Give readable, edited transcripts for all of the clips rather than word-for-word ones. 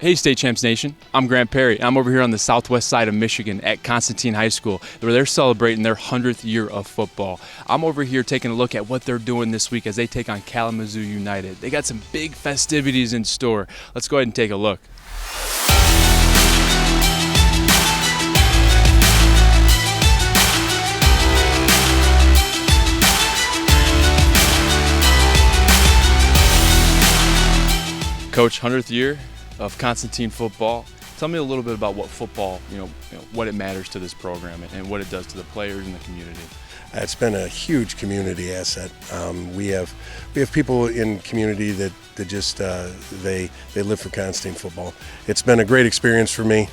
Hey State Champs Nation, I'm Grant Perry. I'm over here on the southwest side of Michigan at Constantine High School where they're celebrating their 100th year of football. I'm over here taking a look at what they're doing this week as they take on Kalamazoo United. They got some big festivities in store. Let's go ahead and take a look. Coach, 100th year of Constantine football. Tell me a little bit about what football, what it matters to this program and what it does to the players and the community. It's been a huge community asset. We have people in community that just they live for Constantine football. It's been a great experience for me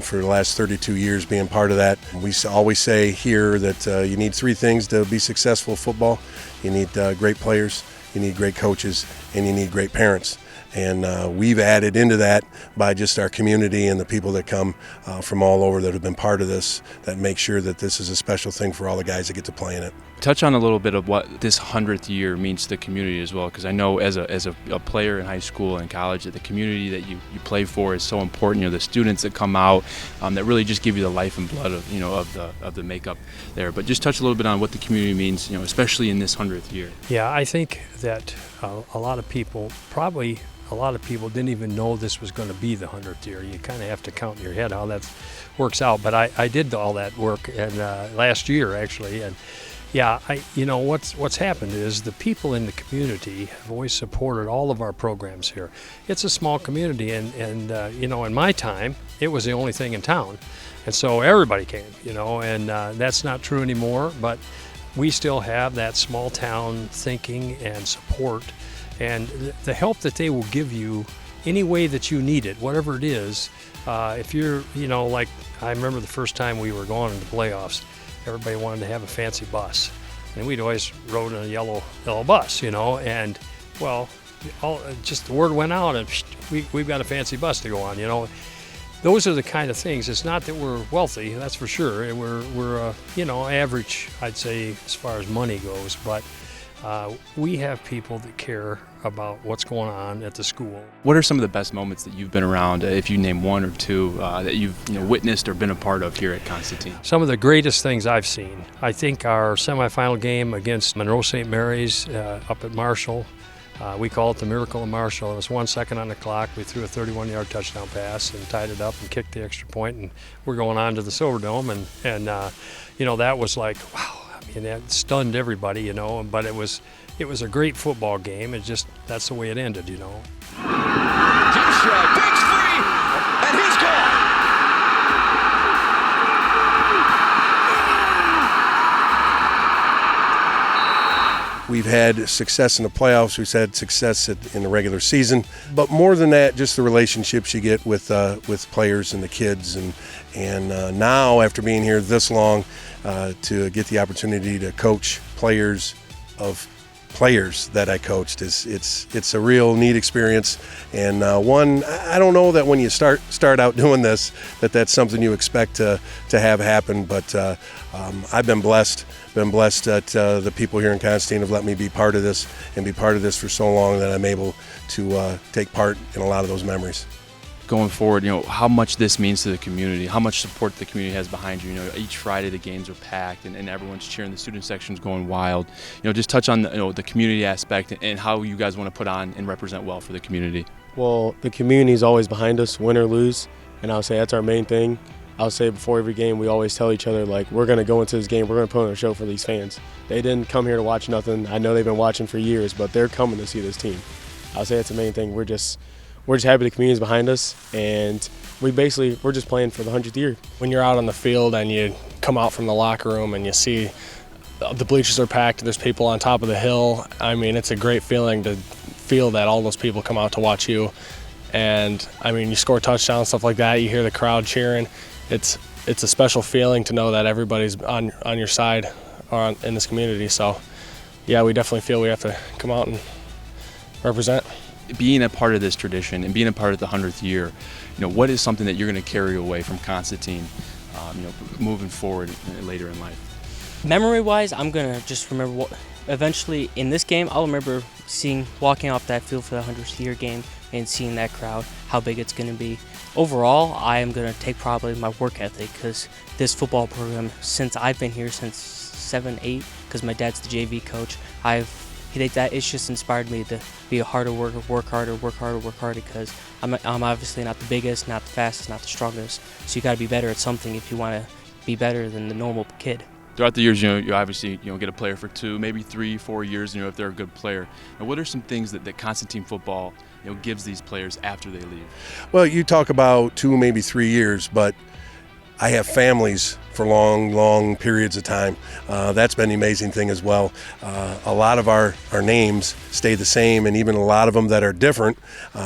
for the last 32 years being part of that. We always say here that you need three things to be successful at football. You need great players, you need great coaches, and you need great parents. And we've added into that by just our community and the people that come from all over that have been part of this, that make sure that this is a special thing for all the guys that get to play in it. Touch on a little bit of what this 100th year means to the community as well, because I know as a player in high school and college that the community that you play for is so important. The students that come out that really just give you the life and blood of the makeup there. But just touch a little bit on what the community means, especially in this 100th year. Yeah, I think that a lot of people didn't even know this was going to be the 100th year. You kind of have to count in your head how that works out. But I did all that work and last year actually, and yeah, what's happened is the people in the community have always supported all of our programs here. It's a small community, and in my time, it was the only thing in town, and so everybody came, and that's not true anymore. But we still have that small town thinking and support. And the help that they will give you any way that you need it, whatever it is, if you're, like I remember the first time we were going into playoffs, everybody wanted to have a fancy bus. And we'd always rode in a yellow bus, and well, just the word went out and we've got a fancy bus to go on, Those are the kind of things. It's not that we're wealthy, that's for sure. And we're average, I'd say, as far as money goes, but we have people that care about what's going on at the school. What are some of the best moments that you've been around, if you name one or two, that you've witnessed or been a part of here at Constantine? Some of the greatest things I've seen. I think our semifinal game against Monroe St. Mary's up at Marshall, we call it the Miracle of Marshall. It was 1 second on the clock. We threw a 31-yard touchdown pass and tied it up and kicked the extra point, and we're going on to the Silverdome, and that was like, wow. And that stunned everybody, but it was a great football game. That's the way it ended, Deep shot, breaks free, and he's gone. We've had success in the playoffs. We've had success in the regular season. But more than that, just the relationships you get with players and the kids. And now, after being here this long, to get the opportunity to coach players that I coached, it's a real neat experience. And one, I don't know that when you start out doing this, that's something you expect to have happen. But I've been blessed. That the people here in Constantine have let me be part of this and be part of this for so long that I'm able to take part in a lot of those memories. Going forward, how much this means to the community, how much support the community has behind you. Each Friday the games are packed and everyone's cheering, the student section's going wild. Just touch on the community aspect and how you guys want to put on and represent well for the community. Well, the community is always behind us, win or lose, and I'll say that's our main thing. I'll say before every game, we always tell each other, we're going to go into this game, we're going to put on a show for these fans. They didn't come here to watch nothing. I know they've been watching for years, but they're coming to see this team. I'll say that's the main thing. We're just happy the community's behind us, and we're just playing for the 100th year. When you're out on the field and you come out from the locker room and you see the bleachers are packed, there's people on top of the hill, it's a great feeling to feel that all those people come out to watch you. And, you score touchdowns, stuff like that, you hear the crowd cheering. It's a special feeling to know that everybody's on your side or in this community. So, yeah, we definitely feel we have to come out and represent. Being a part of this tradition and being a part of the 100th year, what is something that you're going to carry away from Constantine, moving forward later in life? Memory-wise, I'm going to just remember eventually in this game, I'll remember walking off that field for the 100th year game, and seeing that crowd, how big it's going to be. Overall, I am going to take probably my work ethic, because this football program, since I've been here since 7, 8, because my dad's the JV coach, it's just inspired me to be a harder worker, work harder, because I'm obviously not the biggest, not the fastest, not the strongest. So you got to be better at something if you want to be better than the normal kid. Throughout the years, you obviously get a player for 2, maybe 3, 4 years, if they're a good player. And what are some things that Constantine football gives these players after they leave? Well, you talk about 2, maybe 3 years, but I have families for long periods of time. That's been the amazing thing as well. A lot of our names stay the same, and even a lot of them that are different.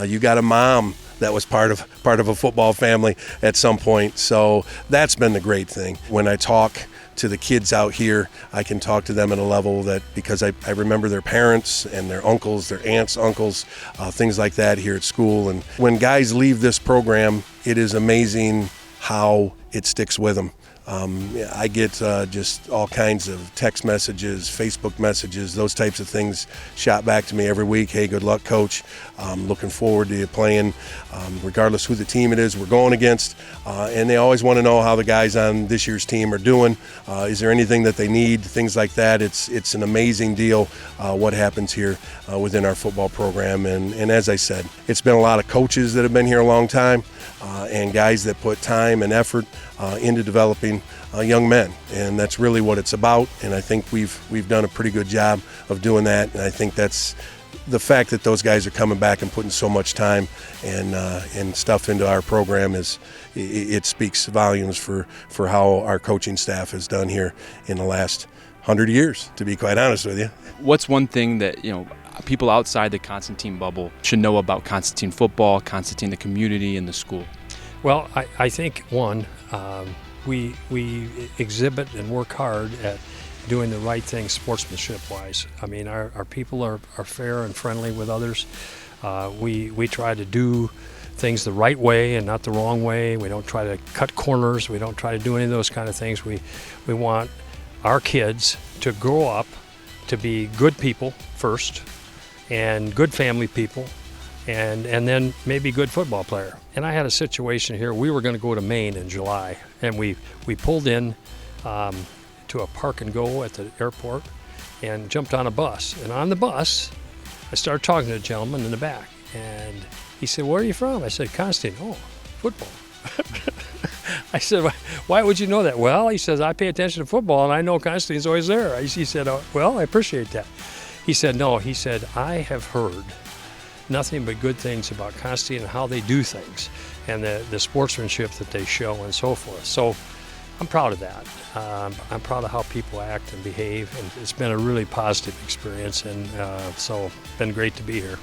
You got a mom that was part of a football family at some point, so that's been the great thing. When I talk to the kids out here, I can talk to them at a level that, because I remember their parents and their uncles, their aunts, uncles, things like that here at school. And when guys leave this program, it is amazing how it sticks with them. I get just all kinds of text messages, Facebook messages, those types of things shot back to me every week. Hey, good luck, coach. Looking forward to you playing, regardless who the team it is we're going against. And they always want to know how the guys on this year's team are doing. Is there anything that they need? Things like that. It's an amazing deal what happens here within our football program. And as I said, it's been a lot of coaches that have been here a long time, and guys that put time and effort into developing young men, and that's really what it's about. And I think we've done a pretty good job of doing that. And I think that's the fact that those guys are coming back and putting so much time and stuff into our program it speaks volumes for how our coaching staff has done here in the last 100 years, to be quite honest with you. What's one thing that people outside the Constantine bubble should know about Constantine football, Constantine, the community, and the school? Well, I think one, we exhibit and work hard at doing the right thing sportsmanship-wise. I mean, our people are fair and friendly with others. We try to do things the right way and not the wrong way. We don't try to cut corners. We don't try to do any of those kind of things. We want our kids to grow up to be good people first, and good family people, and then maybe good football player. And I had a situation here. We were going to go to Maine in July, and we pulled in to a park and go at the airport and jumped on a bus. And on the bus, I started talking to a gentleman in the back, and he said, "Where are you from?" I said, "Constantine." "Oh, football." I said, "Why would you know that?" "Well," he says, "I pay attention to football, and I know Constantine's always there." He said, "Oh, well, I appreciate that." He said, "No," he said, "I have heard nothing but good things about Constantine and how they do things, and the sportsmanship that they show and so forth." So I'm proud of that. I'm proud of how people act and behave, and it's been a really positive experience, and so it's been great to be here.